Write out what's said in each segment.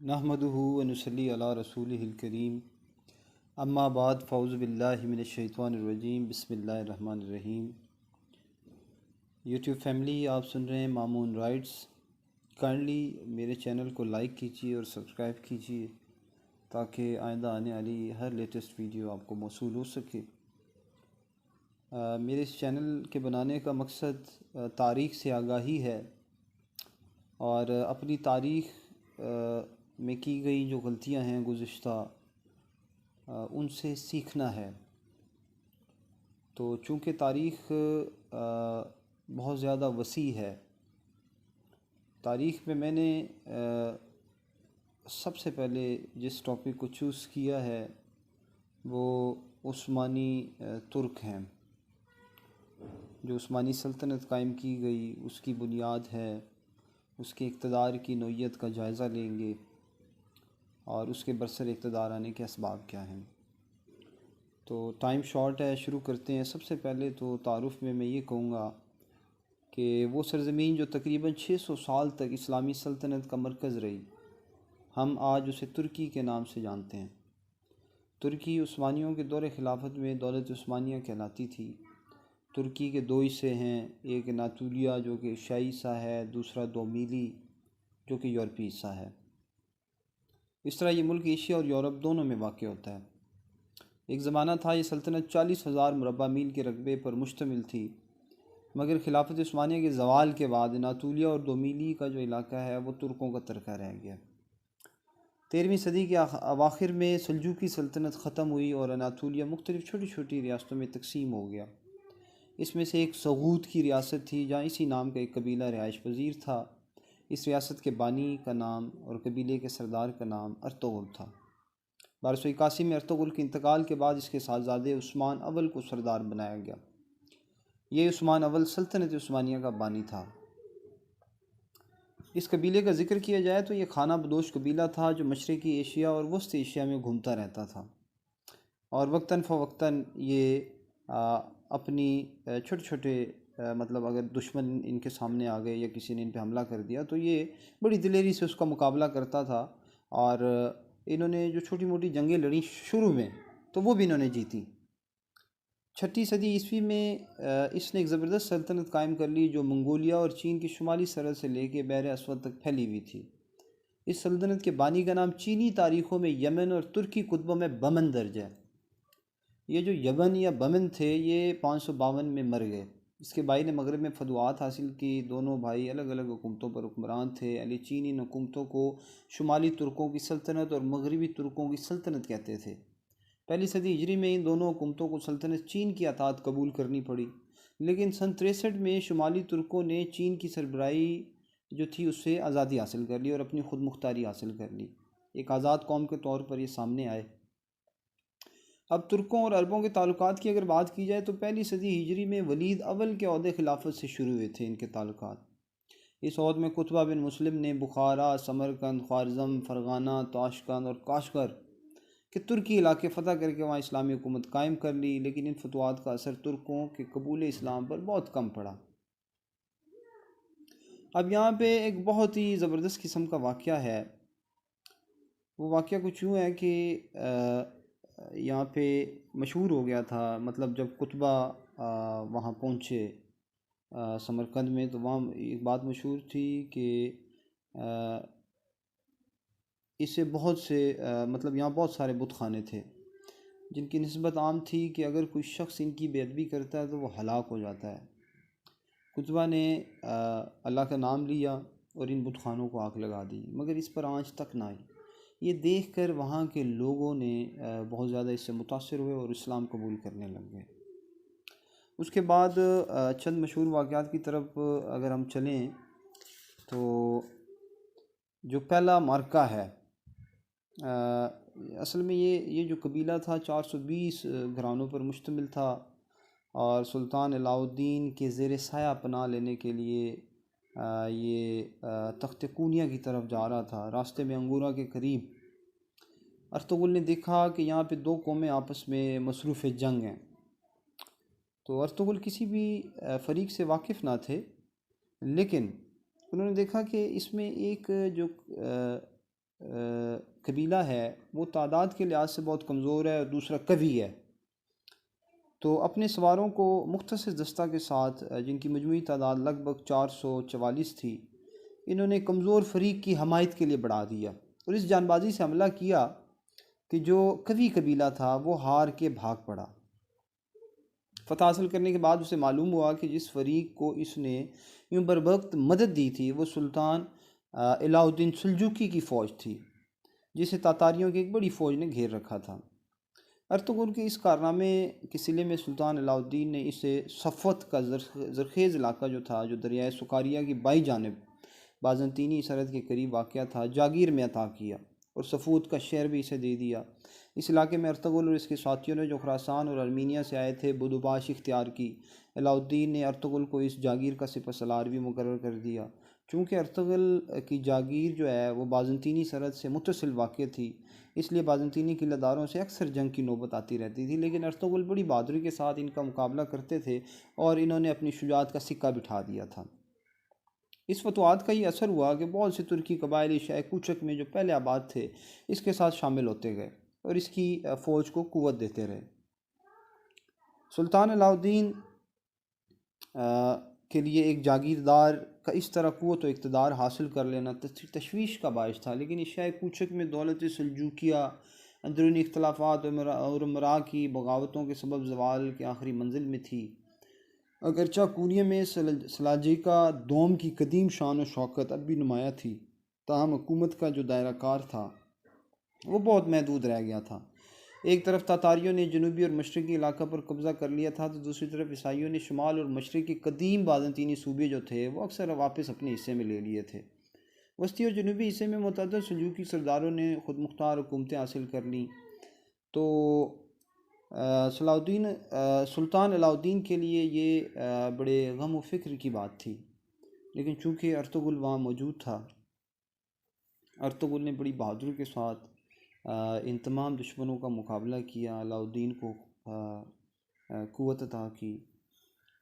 नहमदुहु व नुसल्ली अला रसूलिहिल करीम अम्मा बाद फ़ौज़ु बिल्लाहि मिनश शैतानिर रजीम बिस्मिल्लाहिर रहमानिर रहीम। यूट्यूब फैमिली, आप सुन रहे हैं मामून राइट्स। काइंडली मेरे चैनल को लाइक कीजिए और सब्सक्राइब कीजिए ताकि आइंदा आने वाली हर लेटेस्ट वीडियो आपको मौसूल हो सके। मेरे इस चैनल के बनाने का मकसद तारीख़ से आगाही है और अपनी तारीख़ में की गई जो गलतियां हैं गुज़िश्ता, उनसे सीखना है। तो चूँकि तारीख़ बहुत ज़्यादा वसी है, तारीख़ में मैंने सबसे पहले जिस टॉपिक को चूज़ किया है वो उस्मानी तुर्क हैं। जो उस्मानी सल्तनत कायम की गई उसकी बुनियाद है, उसके इक़्तिदार की नौइयत का जायज़ा लेंगे और उसके बरसर इक़्तिदार आने के असबाब क्या हैं। तो टाइम शॉर्ट है, शुरू करते हैं। सबसे पहले तो तारुफ़ में मैं ये कहूँगा कि वो सरज़मीन जो तकरीबन 600 साल तक इस्लामी सल्तनत का मरकज़ रही, हम आज उसे तुर्की के नाम से जानते हैं। तुर्की उस्मानियों के दौर खिलाफत में दौलत उस्मानिया कहलाती थी। तुर्की के दो हिस्से हैं, एक नातुलिया जो कि एशियाई हिस्सा है, दूसरा दोमिली जो कि यूरोपी हिस्सा है। इस तरह ये मुल्क एशिया और यूरोप दोनों में वाक़ होता है। एक ज़माना था ये सल्तनत 40,000 मुरबा मील के रकबे पर मुश्तमिल थी, मगर खिलाफत उस्मानिया के ज़वाल के बाद नातुलिया और दोमिली का जो इलाका है वो तुर्कों का तरका रह गया। 13वीं सदी के अवाखिर में सल्जूकी सल्तनत ख़त्म हुई और अनातोलिया मुख्तलिफ़ छोटी छोटी रियासतों में तकसीम हो गया। इसमें से एक सगूत की रियासत थी जहाँ इसी नाम का एक कबीला रिहाइश पजीर था। इस रियासत के बानी का नाम और कबीले के सरदार का नाम अर्तुगरुल था। 1281 में अर्तुगरुल के इंतकाल के बाद इसके साहबजादे उस्मान अव्वल को सरदार बनाया गया। ये उस्मान अव्वल सल्तनत उस्मानिया का बानी था। इस कबीले का जिक्र किया जाए तो ये खाना बदोश कबीला था जो मशरक़ी एशिया और वस्त एशिया में घूमता रहता था और वक्तन फ़वक्तन ये अपनी छोटे छोटे मतलब अगर दुश्मन इनके सामने आ गए या किसी ने इन पे हमला कर दिया तो ये बड़ी दिलेरी से उसका मुकाबला करता था। और इन्होंने जो छोटी मोटी जंगें लड़ी शुरू में तो वो भी इन्होंने जीती। 6ठी सदी ईस्वी में इसने एक ज़बरदस्त सल्तनत कायम कर ली जो मंगोलिया और चीन की शुमाली सरहद से लेके बहर अस्वद तक फैली हुई थी। इस सल्तनत के बानी का नाम चीनी तारीख़ों में यमन और तुर्की कुतुबों में बमन दर्ज है। ये जो यमन या बमन थे ये 552 में मर गए। इसके भाई ने मगरब में फतवात हासिल की। दोनों भाई अलग अलग हुकूमतों पर हुक्मरान थे। अली चीनी इन हुकूमतों को शुमाली तुर्कों की सल्तनत और मगरबी तुर्कों की सल्तनत कहते थे। पहली सदी हिजरी में इन दोनों हुकूमतों को सल्तनत चीन की अतात कबूल करनी पड़ी, लेकिन सन 63 में शुमाली तुर्कों ने चीन की सरबराही जो थी उससे आज़ादी हासिल कर ली और अपनी खुद मुख्तारी हासिल कर ली। एक आज़ाद कौम के तौर पर ये सामने आए। अब तुर्कों और अरबों के ताल्लुकात की अगर बात की जाए तो पहली सदी हिजरी में वलीद अव्वल के ओहदे खिलाफत से शुरू हुए थे इनके ताल्लुकात। इस ओहद में कुतबा बिन मुस्लिम ने बुखारा, समरकंद, ख्वारज़म, फ़रगाना, ताशकंद और काशगर कि तुर्की इलाके फ़तह करके वहाँ इस्लामी हुकूमत कायम कर ली, लेकिन इन फतवात का असर तुर्कों के कबूल इस्लाम पर बहुत कम पड़ा। अब यहाँ पे एक बहुत ही ज़बरदस्त किस्म का वाक़या है। वो वाक़या कुछ यूँ है कि यहाँ पे मशहूर हो गया था, मतलब जब कुतबा वहाँ पहुँचे समरकंद में, तो वहाँ एक बात मशहूर थी कि इससे बहुत से मतलब यहाँ बहुत सारे बुत खाने थे जिनकी निस्बत आम थी कि अगर कोई शख्स इनकी बेअदबी करता है तो वो हलाक हो जाता है। कुतबा ने अल्लाह का नाम लिया और इन बुत खानों को आग लगा दी, मगर इस पर आँच तक ना आई। ये देख कर वहाँ के लोगों ने बहुत ज़्यादा इससे मुतासर हुए और इस्लाम कबूल करने लग गए। उसके बाद चंद मशहूर वाक़यात की तरफ अगर हम चलें तो जो पहला मार्का है, असल में ये जो कबीला था 420 घरानों पर मुश्तमिल था और सुल्तान अलाउद्दीन के ज़ेर साया पनाह लेने के लिए ये तख्त कूनिया की तरफ जा रहा था। रास्ते में अंगूरा के करीब अर्तुगरुल ने देखा कि यहाँ पे दो कौमें आपस में मसरूफ़ जंग हैं। तो अर्तुगरुल किसी भी फ़रीक से वाकिफ़ ना थे, लेकिन उन्होंने देखा कि इसमें एक जो कबीला है वो तादाद के लिहाज से बहुत कमज़ोर है और दूसरा कवि है। तो अपने सवारों को मुख्तसर दस्ता के साथ जिनकी मजमूई तादाद लगभग 444 थी, इन्होंने कमज़ोर फरीक की हमायत के लिए बढ़ा दिया और इस जानबाजी से हमला किया कि जो कवि कबीला था वो हार के भाग पड़ा। फ़तह हासिल करने के बाद उसे मालूम हुआ कि जिस फरीक को इसने यूँ बर वक्त मदद दी थी वो सुल्तान अलाउद्दीन सुल्जूकी की फ़ौज थी, जिसे तातारियों की एक बड़ी फ़ौज ने घेर रखा था। अर्तुगरुल के इस कारनामे के सिले में सुल्तान अलाउद्दीन ने इसे सफ़वत का ज़रखेज़ इलाका जो था, जो दरियाए सुकारिया की बाई जानिब बाज़ंतीनी सरहद के करीब वाक़या था, जागीर में अता किया और सफ़ूत का शहर भी इसे दे दिया। इस इलाके में अर्तुगरुल और इसके साथियों ने, जो खुरासान और अर्मीनिया से आए थे, बदोबाश इख्तियार की। अलाउद्दीन ने अर्तुगरुल को इस जागीर का सिपहसालार भी मुकर्रर कर दिया। चूँकि अर्तुगरुल की जागीर जो है वो बाज़ंतीनी सरहद से मुत्तसिल वाक़ थी, इसलिए बाज़ंतीनी किलादारों से अक्सर जंग की नौबत आती रहती थी, लेकिन अर्तुगरुल बड़ी बहादुरी के साथ इनका मुकाबला करते थे और इन्होंने अपनी शुजाअत का सिक्का बिठा दिया था। इस फतवात का ये असर हुआ कि बहुत से तुर्की कबायली शाह कूचक में जो पहले आबाद थे, इसके साथ शामिल होते गए और इसकी फ़ौज को क़ुव्वत देते रहे। सुल्तान अलाउद्दीन के लिए एक जागीरदार का इस तरह क़ुव्वत व इक़्तिदार हासिल कर लेना तशवीश का बाइस था, लेकिन इस शाह कूचक में दौलत सल्जूकिया, अंदरूनी इख्तलाफात और उमरा की बगावतों के सबब ज़वाल के आखिरी मंजिल में थी। अगरचा कोरिया में सलाजिका दोम की कदीम शान व शौकत अब भी नुमाया थी, ताहम हुकूमत का जो दायरा कार था वो बहुत महदूद रह गया था। एक तरफ तातारियों ने जनूबी और मशरक़ी इलाका पर कब्ज़ा कर लिया था, तो दूसरी तरफ ईसाइयों ने शुमाल और मशरक़ के कदीम बाज़ंतीनी सूबे जो थे वो अक्सर वापस अपने हिस्से में ले लिए थे। वस्ती और जनूबी हिस्से में मुतअद्दिद सल्जूकी सरदारों ने खुद मुख्तार हुकूमतें हासिल कर लीं। तो सुल्तान अलाउद्दीन के लिए ये बड़े गम व फ़िक्र की बात थी, लेकिन चूँकि अर्तुगरुल वहाँ मौजूद था, अर्तुगरुल ने बड़ी बहादुरी के साथ इन तमाम दुश्मनों का मुकाबला किया, अलाउद्दीन को क़ुव्वत अता की।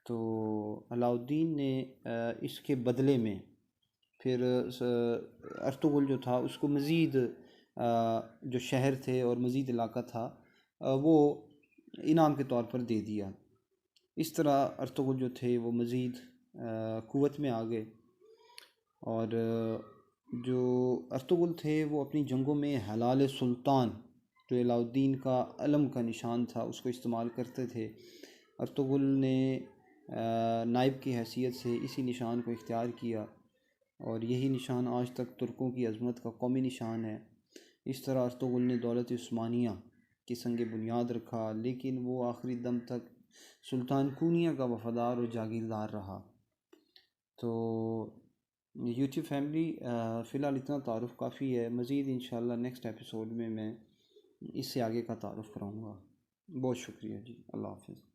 तो अलाउद्दीन ने इसके बदले में फिर अर्तुगरुल जो था उसको मज़ीद जो शहर थे और मज़ीद इलाका था वो इनाम के तौर पर दे दिया। इस तरह अर्तुगरुल जो थे वो मज़ीद क़ुव्वत में आ गए और जो अर्तुगरुल थे वो अपनी जंगों में हलाल सुल्तान, जो अलाउद्दीन का अलम का निशान था, उसको इस्तेमाल करते थे। अर्तुगरुल ने नायब की हैसियत से इसी निशान को इख्तियार किया और यही निशान आज तक तुर्कों की अज़मत का कौमी निशान है। इस तरह अर्तुगरुल ने दौलत उस्मानिया की संग बुनियाद रखा, लेकिन वो आखिरी दम तक सुल्तान कूनिया का वफ़ादार और जागीरदार रहा। तो यूट्यूब फैमिली, फ़िलहाल इतना तारुफ़ काफ़ी है। मज़ीद इंशाअल्लाह नेक्स्ट एपिसोड में मैं इससे आगे का तारुफ़ कराऊँगा। बहुत शुक्रिया जी। अल्लाह हाफ़िज़।